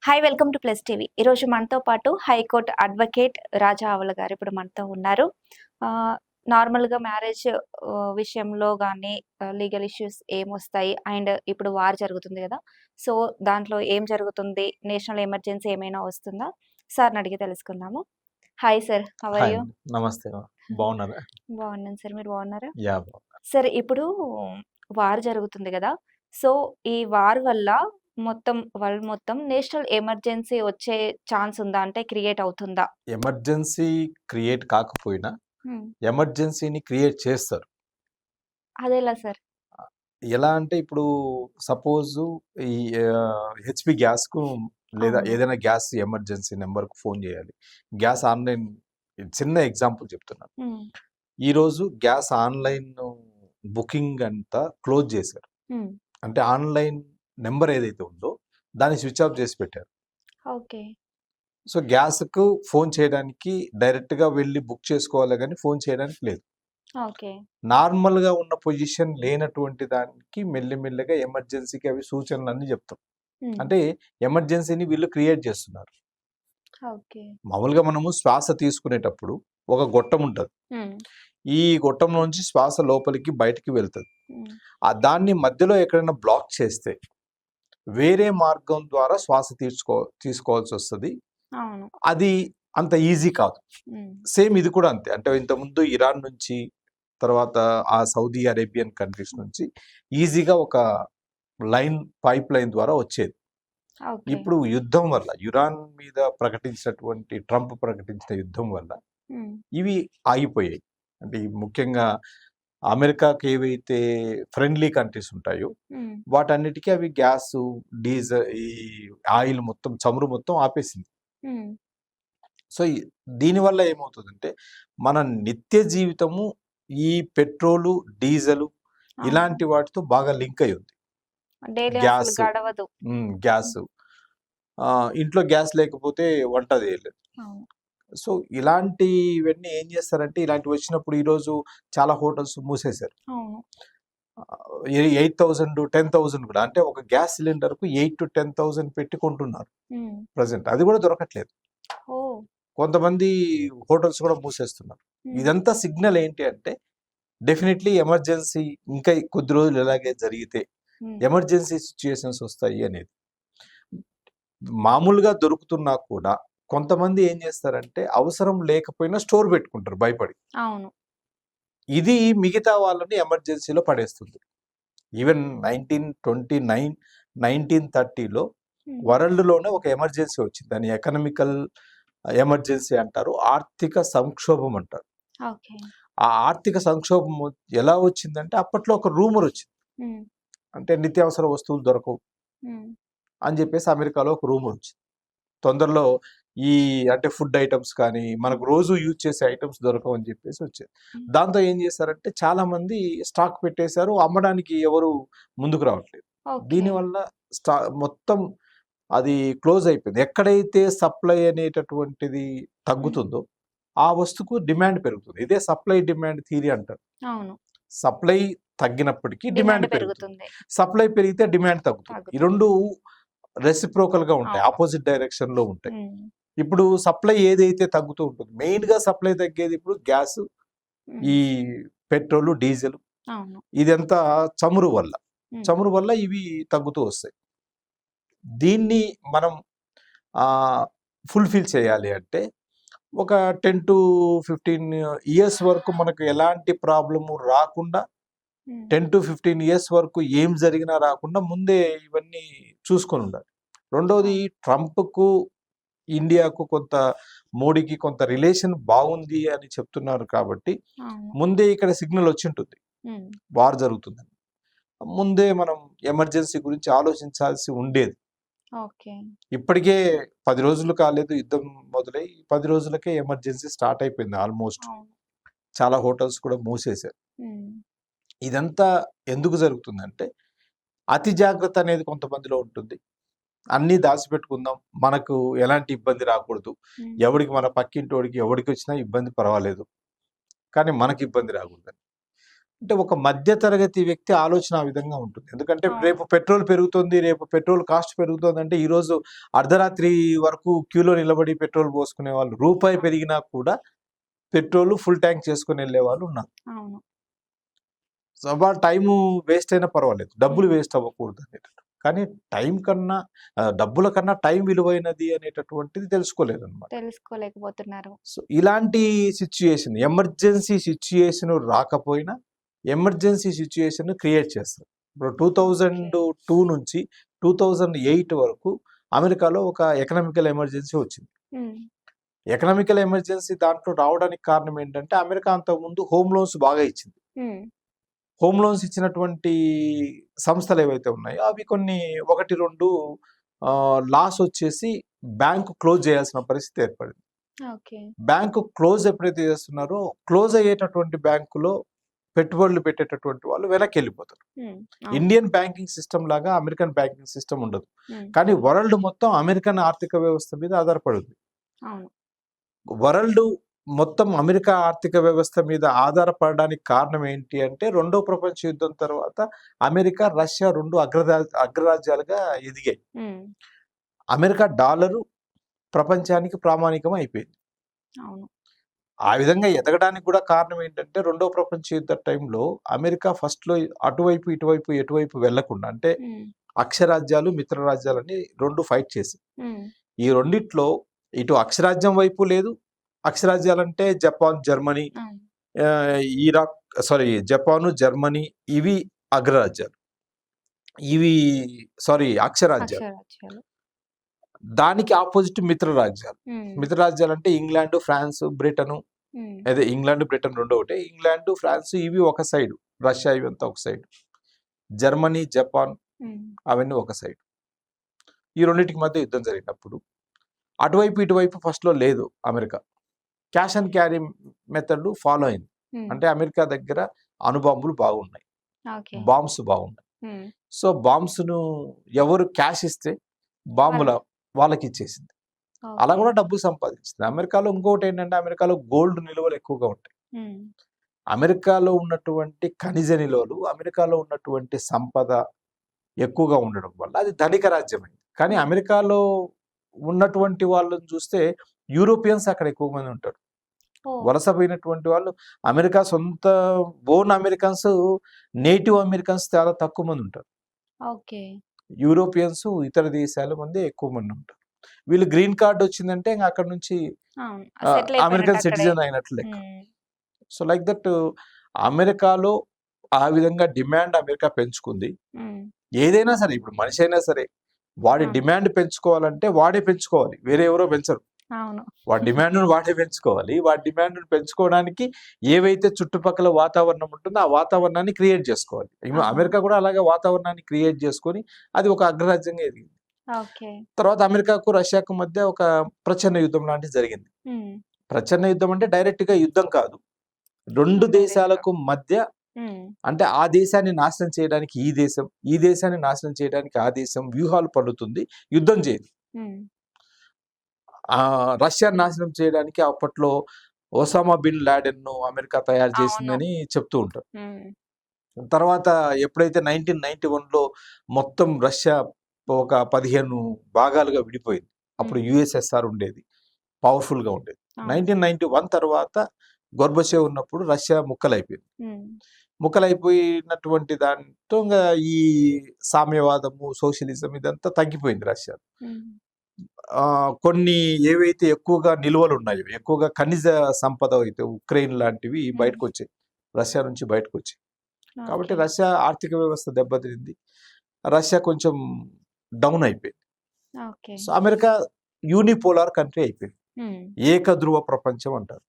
Hi welcome to plus TV. ఈరోజు మనతో పాటు హైకోర్టు అడ్వకేట్ రాజా ఆవుల గారు ఇప్పుడు మనతో ఉన్నారు. నార్మల్గా మ్యారేజ్ విషయంలో కానీ లీగల్ ఇష్యూస్ ఏమొస్తాయి, అండ్ ఇప్పుడు వార్ జరుగుతుంది కదా, సో దాంట్లో ఏం జరుగుతుంది, నేషనల్ ఎమర్జెన్సీ ఏమైనా వస్తుందా, సార్ని అడిగి తెలుసుకుందాము. Hi sir, how are hi you? అండి. నమస్తే. బాగున్నారా? బాగున్నాను సార్, మీరు బాగున్నారా? బాగున్నా. సరే, ఇప్పుడు వార్ జరుగుతుంది కదా, సో ఈ వార్ వల్ల మొత్తం వరల్డ్ మొత్తం నేషనల్ ఎమర్జెన్సీ వచ్చే ఛాన్స్ ఉందా? అంటే క్రియేట్ అవుతుందా? ఎమర్జెన్సీ క్రియేట్ కాకపోయినా, హ్మ్. ఎమర్జెన్సీని క్రియేట్ చేస్తారు. అదెలా సార్? ఎలా అంటే ఇప్పుడు సపోజు ఈ హెచ్‌పి గ్యాస్‌కు లేదా అవును. ఏదైనా గ్యాస్ ఎమర్జెన్సీ నంబర్‌కు ఫోన్ చేయాలి. గ్యాస్ ఆన్‌లైన్ చిన్న ఎగ్జాంపుల్ చెప్తున్నాను. హ్మ్. ఈరోజు గ్యాస్ ఆన్‌లైన్ బుకింగ్ అంతా క్లోజ్ చేశారు. హ్మ్. అంటే ఆన్‌లైన్ నంబర్ ఏదైతే ఉందో దాన్ని స్విచ్ ఆఫ్ చేసి పెట్టారు. ఓకే. సో, గ్యాస్‌కు ఫోన్ చేయడానికి డైరెక్ట్‌గా వెళ్లి బుక్ చేసుకోవాలే గానీ, ఫోన్ చేయడానికి లేదు. ఓకే. నార్మల్‌గా ఉన్న పొజిషన్ లేనటువంటి దానికి మెల్లిమెల్లిగా ఎమర్జెన్సీకి అవి సూచనలన్నీ చెప్తాం. హ్మ్. అంటే ఎమర్జెన్సీని వీళ్ళు క్రియేట్ చేస్తున్నారు. ఓకే. మామూలుగా మనము శ్వాస తీసుకునేటప్పుడు ఒక గొట్టం ఉంటది. హ్మ్. ఈ గొట్టం నుంచి శ్వాస లోపలికి, బయటికి వెళ్తది. హ్మ్. దాన్ని మధ్యలో ఎక్కడైనా బ్లాక్ చేస్తే, వేరే మార్గం ద్వారా శ్వాస తీసుకోవాల్సొస్తది. అవును. అది అంత ఈజీ కాదు. హ్మ్. సేమ్ ఇది కూడా అంతే. అంటే ఇంతకుముందు ఇరాన్ నుంచి, తర్వాత ఆ సౌదీ అరేబియన్ కంట్రీస్ నుంచి ఈజీగా ఒక పైప్ లైన్ ద్వారా వచ్చేది. ఓకే. ఇప్పుడు యుద్ధం వల్ల, ఇరాన్ మీద ట్రంప్ ప్రకటించిన యుద్ధం వల్ల హ్మ్. ఇవి ఆగిపోయాయి. అంటే ఈ ముఖ్యంగా అమెరికాకి ఏవైతే ఫ్రెండ్లీ కంట్రీస్ ఉంటాయో, హ్మ్. వాటన్నిటికీ అవి గ్యాసు, ఈ ఆయిల్ మొత్తం, చమురు మొత్తం ఆపేసింది. హ్మ్. సో, దీనివల్ల ఏమవుతదంటే, మన నిత్య జీవితము ఈ పెట్రోలు, డీజిలు అవును. ఇలాంటి వాటితో బాగా లింక్ అయ్యి ఉంది. డైలీ అసలు గ్యాసు, గడవదు. హ్మ్. గ్యాసు. ఇంట్లో గ్యాస్ లేకపోతే వంట చేయలేరు. అవును. సో, ఇలాంటివన్నీ ఏం చేస్తారంటే, ఇలాంటివి వచ్చినప్పుడు ఈరోజు చాలా హోటల్స్ మూసేశారు. అవును. 8,000, 10,000 కూడా. అంటే ఒక గ్యాస్ సిలిండర్‌కు 8,000-10,000 పెట్టి కొంటున్నారు హ్మ్. ప్రెజెంట్. అది కూడా దొరకట్లేదు. ఓహ్! కొంతమంది హోటల్స్ కూడా మూసేస్తున్నారు. హ్మ్. ఇదంతా సిగ్నల్ ఏంటి అంటే, డెఫినెట్లీ ఎమర్జెన్సీ ఇంకా కొద్ది రోజులు ఇలాగే జరిగితే హ్మ్. ఎమర్జెన్సీ సిచ్యుయేషన్స్ వస్తాయి అనేది. మామూలుగా దొరుకుతున్నా కూడా కొంతమంది ఏం చేస్తారంటే, అవసరం లేకపోయినా స్టోర్ పెట్టుకుంటారు భయపడి. అవును. ఇది మిగతా వాళ్ళని ఎమర్జెన్సీలో పడేస్తుంది. ఈవెన్ 1929, 1930లో హ్మ్. వరల్డ్‌లోనే ఒక ఎమర్జెన్సీ వచ్చింది. దాన్ని ఎకనామికల్ ఎమర్జెన్సీ అంటారు. ఆర్థిక సంక్షోభం అంటారు. ఓకే. ఆ ఆర్థిక సంక్షోభం ఎలా వచ్చిందంటే, అప్పట్లో ఒక రూమర్ వచ్చింది. హ్మ్. అంటే నిత్యావసర వస్తువులు దొరకవు హ్మ్. అని చెప్పేసి అమెరికాలో ఒక రూమర్ వచ్చింది. తొందరలో ఈ అంటే ఫుడ్ ఐటమ్స్ కానీ, హ్మ్. మనకు రోజు యూజ్ చేసే ఐటమ్స్ దొరకవు అని చెప్పేసి వచ్చేది. హ్మ్. దాంతో ఏం చేశారంటే, చాలా మంది స్టాక్ పెట్టేశారు. అమ్మడానికి ఎవరు ముందుకు రావట్లేదు. ఓకే. దీనివల్ల మొత్తం అది క్లోజ్ అయిపోయింది. ఎక్కడైతే సప్లై అనేటటువంటిది హ్మ్. తగ్గుతుందో, ఆ వస్తువుకు డిమాండ్ పెరుగుతుంది. ఇదే సప్లై డిమాండ్ థియరీ అంటారు. అవును. సప్లై తగ్గినప్పటికీ డిమాండ్ డిమాండ్ పెరుగుతుంది. పెరుగుతుంది. సప్లై పెరిగితే డిమాండ్ తగ్గుతుంది. ఈ తగ్గుతుంది. 2 రెసిప్రోకల్‌గా ఉంటాయి. అవును. అపోజిట్ డైరెక్షన్‌లో ఉంటాయి. హ్మ్. ఇప్పుడు సప్లై ఏదైతే తగ్గుతూ ఉంటుంది. మెయిన్‌గా సప్లై తగ్గేది ఇప్పుడు గ్యాస్, హ్మ్. ఈ పెట్రోలు, డీజిల్ అవును. ఇదంతా చమురు వల్ల. హ్మ్. చమురు వల్ల ఇవి తగ్గుతూ వస్తాయి. దీన్ని మనం ఆహ్, ఫుల్‌ఫిల్ చేయాలి అంటే ఒక 10-15 ఇయర్స్ వరకు మనకు ఎలాంటి ప్రాబ్లము రాకుండా, హ్మ్. 10-15 ఇయర్స్ వరకు ఏం జరిగినా రాకుండా ముందే ఇవన్నీ చూసుకొనుండాలి. రెండోది, అవును. ట్రంప్‌కు, ఇండియాకు మోడీకి కొంత రిలేషన్ బాగుంది అని చెప్తున్నారు కాబట్టి, అవును. ముందే ఇక్కడ సిగ్నల్ వచ్చుంటుంది. హ్మ్. వార్ జరుగుతుందని. ముందే మనం ఎమర్జెన్సీ గురించి ఆలోచించాల్సి ఉండేది. ఓకే. ఇప్పటికే 10 రోజులు కాలేదు యుద్ధం మొదలై, 10 రోజులకే ఎమర్జెన్సీ స్టార్ట్ అయిపోయింది ఆల్మోస్ట్. అవును. చాలా హోటల్స్ కూడా మూసేశారు. హ్మ్. ఇదంతా ఎందుకు జరుగుతుందంటే, అతి జాగ్రత్త అనేది కొంతమందిలో ఉంటుంది. అన్నీ దాచిపెట్టుకుందాం, మనకు ఎలాంటి ఇబ్బంది రాకూడదు. హ్మ్. మన పక్కింటోడికి ఎవడికొచ్చినా ఇబ్బంది పర్వాలేదు. కానీ మనకి ఇబ్బంది రాకూడదని. అంటే ఒక మధ్య తరగతి వ్యక్తి ఆలోచన ఆ విధంగా ఉంటుంది. ఎందుకంటే అవును. రేపు పెట్రోల్ పెరుగుతుంది, రేపు పెట్రోల్ కాస్ట్ పెరుగుతుందంటే ఈరోజు అర్ధరాత్రి వరకు క్యూలో నిలబడి పెట్రోల్ పోసుకునే వాళ్ళు. రూపాయి పెరిగినా కూడా పెట్రోల్ ఫుల్ ట్యాంక్ చేసుకొని వెళ్ళేవాళ్ళు ఉన్నారు. అవును. సో, వాళ్ళ టైము వేస్ట్ అయినా పర్వాలేదు. డబ్బులు హ్మ్. వేస్ట్ అవ్వకూడదు అనేటట్టు. కానీ టైం కన్నా డబ్బుల కన్నా టైం విలువైనది అనేటటువంటిది తెలుసుకోలేదన్నమాట. తెలుసుకోలేకపోతున్నారు. సో, ఇలాంటి సిట్యుయేషన్ ఎమర్జెన్సీ సిట్యుయేషన్ రాకపోయినా ఎమర్జెన్సీ సిట్యుయేషన్ క్రియేట్ చేస్తారు. ఇప్పుడు ఓకే. 2002 నుంచి 2008 వరకు అమెరికాలో ఒక ఎకనామికల్ ఎమర్జెన్సీ వచ్చింది. హ్మ్. ఎకనామికల్ ఎమర్జెన్సీ దాంట్లో రావడానికి కారణం ఏంటంటే అమెరికా అంతకుముందు హోమ్ లోన్స్ బాగా ఇచ్చింది. హ్మ్. హోమ్ లోన్స్ ఇచ్చినటువంటి సంస్థలు ఏవైతే ఉన్నాయో అవి కొన్ని 1, 2 లాస్ వచ్చేసి బ్యాంకు క్లోజ్ చేయాల్సిన పరిస్థితి ఏర్పడింది. ఓకే. బ్యాంకు క్లోజ్ ఎప్పుడైతే చేస్తున్నారో క్లోజ్ అయ్యేటటువంటి బ్యాంకులో పెట్టుబడులు పెట్టేటటువంటి వాళ్ళు వెనక్కి వెళ్ళిపోతారు. హ్మ్. అవును. ఇండియన్ బ్యాంకింగ్ సిస్టమ్ లాగా అమెరికన్ బ్యాంకింగ్ సిస్టమ్ ఉండదు. హ్మ్. కానీ వరల్డ్ మొత్తం అమెరికన్ ఆర్థిక వ్యవస్థ మీద ఆధారపడి ఉంది. అవును. వరల్డ్ మొత్తం అమెరికా ఆర్థిక వ్యవస్థ మీద ఆధారపడడానికి కారణం ఏంటి అంటే రెండో ప్రపంచ యుద్ధం తర్వాత అమెరికా, రష్యా 2 అగ్రరాజ్యాలుగా ఎదిగాయి. హ్మ్. అమెరికా డాలరు ప్రపంచానికి ప్రామాణికం అయిపోయింది. అవును. ఆ విధంగా ఎదగడానికి కూడా కారణం ఏంటంటే రెండో ప్రపంచ యుద్ధ టైంలో అమెరికా ఫస్ట్‌లో అటువైపు, ఇటువైపు, ఎటువైపు వెళ్ళకుండా అంటే హ్మ్. అక్షరాజ్యాలు, మిత్రరాజ్యాలని 2 ఫైట్ చేసాయి. హ్మ్. ఈ రెండిట్లో ఇటు అక్షరాజ్యం వైపు లేదు. అక్షరాజ్యాలంటే జపాన్, జర్మనీ, అవును. ఇరాక్ జపాను, జర్మనీ ఇవి అగ్రరాజ్యాలు. ఇవి అక్షరాజ్యాలు. అక్షరాస్యాలు. దానికి ఆపోజిట్ మిత్రరాజ్యాలు. హ్మ్. మిత్రరాజ్యాలంటే ఇంగ్లాండ్, ఫ్రాన్స్, బ్రిటను హ్మ్. అదే ఇంగ్లాండ్, బ్రిటన్ 2 ఒకటే. ఇంగ్లాండ్, ఫ్రాన్స్ ఇవి ఒక సైడు. రష్యా ఇవంతా ఒక సైడు. జర్మనీ, జపాన్ హ్మ్. అవన్నీ ఒక సైడు. ఈ రెండిటికి మధ్య యుద్ధం జరిగినప్పుడు అటువైపు, ఇటువైపు ఫస్ట్‌లో లేదు America. Cash and carry method follow అయింది. హ్మ్. అంటే అమెరికా దగ్గర అణుబాంబులు బాగున్నాయి. ఓకే. బాంబ్స్ బాగున్నాయి. హ్మ్. సో, బాంబ్స్‌ను ఎవరు క్యాష్ ఇస్తే బాంబుల వాళ్ళు వాళ్ళకిచ్చేసింది. అలా ఓకే. కూడా డబ్బులు సంపాదించింది. అమెరికాలో ఇంకోటేంటంటే అమెరికాలో గోల్డ్ నిల్వలు ఎక్కువగా ఉంటాయి. హ్మ్. అమెరికాలో ఉన్నటువంటి ఖనిజ నిల్వలు, అమెరికాలో ఉన్నటువంటి సంపద ఎక్కువగా ఉండడం వల్ల అది ధనిక రాజ్యమైంది. కానీ హ్మ్. అమెరికాలో ఉన్నటువంటి వాళ్ళని చూస్తే యూరోపియన్స్ అక్కడ ఎక్కువ మంది ఉంటారు. ఓహ్! వలసపోయినటువంటి వాళ్ళు అమెరికా సొంత ఓన్ అమెరికన్స్, నేటివ్ అమెరికన్స్ చాలా తక్కువ మంది ఉంటారు. ఓకే. యూరోపియన్స్ ఇతర దేశాల మంది ఎక్కువ మంది ఉంటారు. వీళ్ళు గ్రీన్ కార్డ్ వచ్చిందంటే ఇంక అక్కడి నుంచి అవును. సెటిల్ అయిపోయినట్టు అమెరికన్ అక్కడే. సిటిజన్ అయినట్లు లెక్క. హ్మ్. సో, లైక్ దట్ అమెరికాలో ఆ విధంగా డిమాండ్ అమెరికా పెంచుకుంది. హ్మ్. ఏదైనా సరే ఇప్పుడు మనిషి అయినా సరే వాడి అవును. డిమాండ్ పెంచుకోవాలంటే వాడే పెంచుకోవాలి. వేరే ఎవరో పెంచరు. అవును. వాడి డిమాండ్‌ను వాడే పెంచుకోవాలి. వాడి డిమాండ్‌ను పెంచుకోవడానికి ఏవైతే చుట్టుపక్కల వాతావరణం ఉంటుందో, ఆ వాతావరణాన్ని క్రియేట్ చేసుకోవాలి. అవును. అమెరికా కూడా అలాగే వాతావరణాన్ని క్రియేట్ చేసుకొని అది ఒక అగ్రరాజ్యంగా ఎదిగింది. ఓకే. తర్వాత అమెరికాకు, రష్యాకు మధ్య ఒక ప్రచన్న యుద్ధం లాంటిది జరిగింది. హ్మ్. ప్రచన్న యుద్ధం అంటే డైరెక్ట్‌గా యుద్ధం కాదు. 2 ఇండైరెక్ట్‌గా. దేశాలకు మధ్య హ్మ్. అంటే ఆ దేశాన్ని నాశనం చేయడానికి ఈ దేశం, ఈ దేశాన్ని నాశనం చేయడానికి ఆ దేశం వ్యూహాలు పన్నుతుంది. యుద్ధం చేయదు. హ్మ్. రష్యాని నాశనం చేయడానికి అప్పట్లో ఒసామా బిన్ లాడెన్‌ను అమెరికా తయారు అవును. చేసిందని చెప్తూ ఉంటారు. హ్మ్. తర్వాత ఎప్పుడైతే 1991లో మొత్తం రష్యా ఒక 15 భాగాలుగా విడిపోయింది. అప్పుడు హ్మ్. యుఎస్ఎస్ఆర్ ఉండేది. పవర్‌ఫుల్‌గా ఉండేది. అవును. 1991 తర్వాత గోర్బచేవ్ ఉన్నప్పుడు రష్యా ముక్కలైపోయింది. హ్మ్. ముక్కలైపోయినటువంటి దాంతో ఇంగా ఈ సామ్యవాదము, సోషలిజం ఇదంతా తగ్గిపోయింది రష్యాలో. హ్మ్. కొన్ని ఏవైతే ఎక్కువగా నిల్వలున్నాయో, ఎక్కువగా ఖనిజ సంపద అయితే ఉక్రెయిన్ లాంటివి హ్మ్. బయటకొచ్చాయి. రష్యా నుంచి బయటకొచ్చాయి. కాబట్టి ఓకే. రష్యా ఆర్థిక వ్యవస్థ దెబ్బతింది. రష్యా కొంచెం డౌన్ అయిపోయింది. Okay. So, America unipolar country అయిపోయింది. హ్మ్. ఏకధ్రువ ప్రపంచం అంటారు.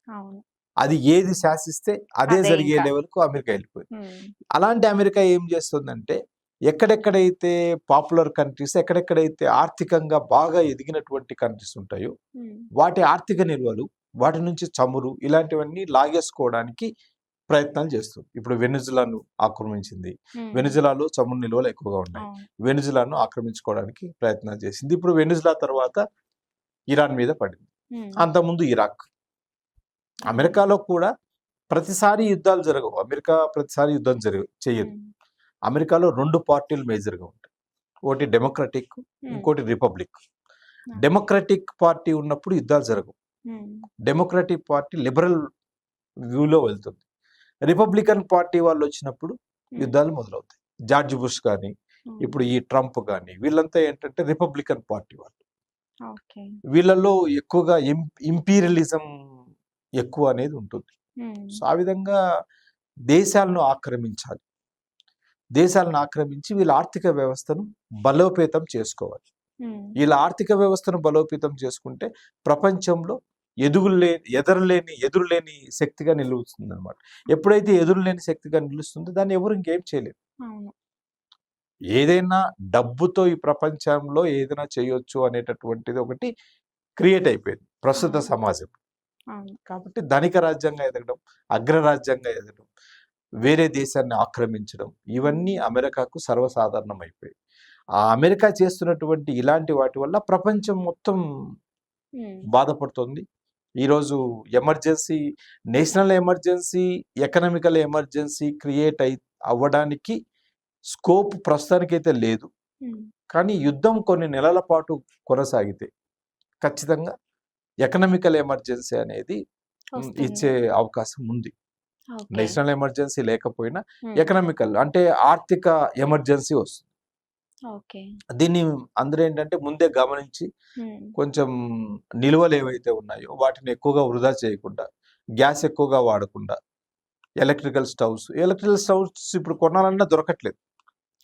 అవును. అది ఏది శాసిస్తే అదే అదే జరిగే ఇంకా. లెవెల్‌కు అమెరికా ఎళ్ళిపోయింది. హ్మ్. అలాంటి అమెరికా ఏం చేస్తుందంటే, ఎక్కడెక్కడైతే పాపులర్ కంట్రీస్, ఎక్కడెక్కడైతే ఆర్థికంగా బాగా ఎదిగినటువంటి కంట్రీస్ ఉంటాయో, హ్మ్. వాటి ఆర్థిక నిల్వలు, వాటి నుంచి చమురు ఇలాంటివన్నీ లాగేసుకోవడానికి ప్రయత్నాలు చేస్తుంది. ఇప్పుడు వెనిజులాను ఆక్రమించింది. హ్మ్. వెనిజులాలో చమురు నిల్వలు ఎక్కువగా ఉన్నాయి. అవును. వెనిజులాను ఆక్రమించుకోవడానికి ప్రయత్నాలు చేసింది. ఇప్పుడు వెనిజులా తర్వాత ఇరాన్ మీద పడింది. హ్మ్. అంతకుముందు ఇరాక్. అవును. అమెరికాలో కూడా ప్రతిసారి యుద్ధాలు జరగవు. అమెరికా ప్రతిసారి యుద్ధం చెయ్యదు. హ్మ్. అమెరికాలో 2 పార్టీలు మేజర్‌గా ఉంటాయి. ఒకటి డెమోక్రటిక్, హ్మ్. ఇంకోటి రిపబ్లిక్. ఓకే. డెమోక్రటిక్ పార్టీ ఉన్నప్పుడు యుద్ధాలు జరగవు. హ్మ్. డెమోక్రటిక్ పార్టీ లిబరల్ వ్యూలో వెళ్తుంది. రిపబ్లికన్ పార్టీ వాళ్ళొచ్చినప్పుడు హ్మ్. యుద్ధాలు మొదలవుతాయి. జార్జ్ బుష్ గాని, హ్మ్. ఇప్పుడు ఈ ట్రంప్ గాని వీళ్ళంతా ఏంటంటే రిపబ్లికన్ పార్టీ వాళ్ళు. ఓకే. వీళ్ళలో ఎక్కువగా ఇంపీరియలిజం ఎక్కువ అనేది ఉంటుంది. హ్మ్. సో, ఆ విధంగా దేశాలను ఆక్రమించాలి. దేశాలను ఆక్రమించి వీళ్ళ ఆర్థిక వ్యవస్థను బలోపేతం చేసుకోవాలి. హ్మ్. వీళ్ళ ఆర్థిక వ్యవస్థను బలోపేతం చేసుకుంటే ప్రపంచంలో ఎదురులేని శక్తిగా నిలుస్తుందన్నమాట. ఎప్పుడైతే ఎదురులేని శక్తిగా నిలుస్తుందో దాన్ని ఎవరు ఇంకేం చేయలేరు. అవును. ఏదైనా డబ్బుతో ఈ ప్రపంచంలో ఏదైనా చేయొచ్చు అనేటటువంటిది ఒకటి క్రియేట్ అయిపోయింది ప్రస్తుత అవును. సమాజం. అవును. కాబట్టి ధనిక రాజ్యంగా ఎదగడం, అగ్రరాజ్యంగా ఎదగడం, వేరే దేశాన్ని ఆక్రమించడం ఇవన్నీ అమెరికాకు సర్వసాధారణం అయిపోయాయి. ఆ అమెరికా చేస్తున్నటువంటి ఇలాంటి వాటి వల్ల ప్రపంచం మొత్తం హ్మ్. బాధపడుతుంది. ఈరోజు emergency, national emergency, economical emergency create అవ్వడానికి స్కోప్ ప్రస్తుతానికైతే లేదు. హ్మ్. కానీ యుద్ధం కొన్ని నెలల పాటు కొనసాగితే ఖచ్చితంగా ఎకనామికల్ ఎమర్జెన్సీ అనేది వస్తుంది. ఇచ్చే అవకాశం ఉంది. ఓకే. నేషనల్ ఎమర్జెన్సీ లేకపోయినా హ్మ్. ఎకనామికల్ అంటే ఆర్థిక ఎమర్జెన్సీ వస్తుంది. ఓకే. దీన్ని అందరూ ఏంటంటే ముందే గమనించి హ్మ్. కొంచెం నిల్వలు ఏవైతే ఉన్నాయో వాటిని ఎక్కువగా వృధా చేయకుండా, గ్యాస్ ఎక్కువగా వాడకుండా, ఎలక్ట్రికల్ స్టవ్స్ ఇప్పుడు కొనాలన్నా దొరకట్లేదు.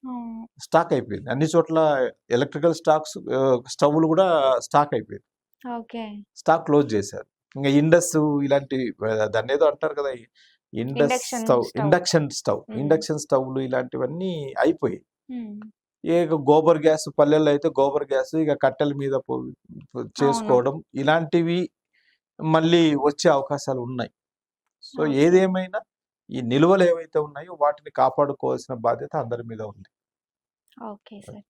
అవును. స్టాక్ అయిపోయింది. అన్ని చోట్ల స్టవ్‌లు కూడా స్టాక్ అయిపోయింది. ఓకే. స్టాక్ క్లోజ్ చేశారు. ఇంక ఇలాంటి దాన్నేదో అంటారు కదా! Induction stove. హ్మ్. ఇండక్షన్ స్టవ్‌లు ఇలాంటివన్నీ అయిపోయాయి. హ్మ్. గోబర్ గ్యాస్ పల్లెల్లో అయితే గోబర్ గ్యాస్ ఇక కట్టెల మీద అవును. చేసుకోవడం ఇలాంటివి మళ్ళీ వచ్చే అవకాశాలు ఉన్నాయి. So, okay. ఏదేమైనా ఈ నిల్వలు ఏవైతే ఉన్నాయో వాటిని కాపాడుకోవాల్సిన బాధ్యత అందరి మీద ఉంది. Okay sir.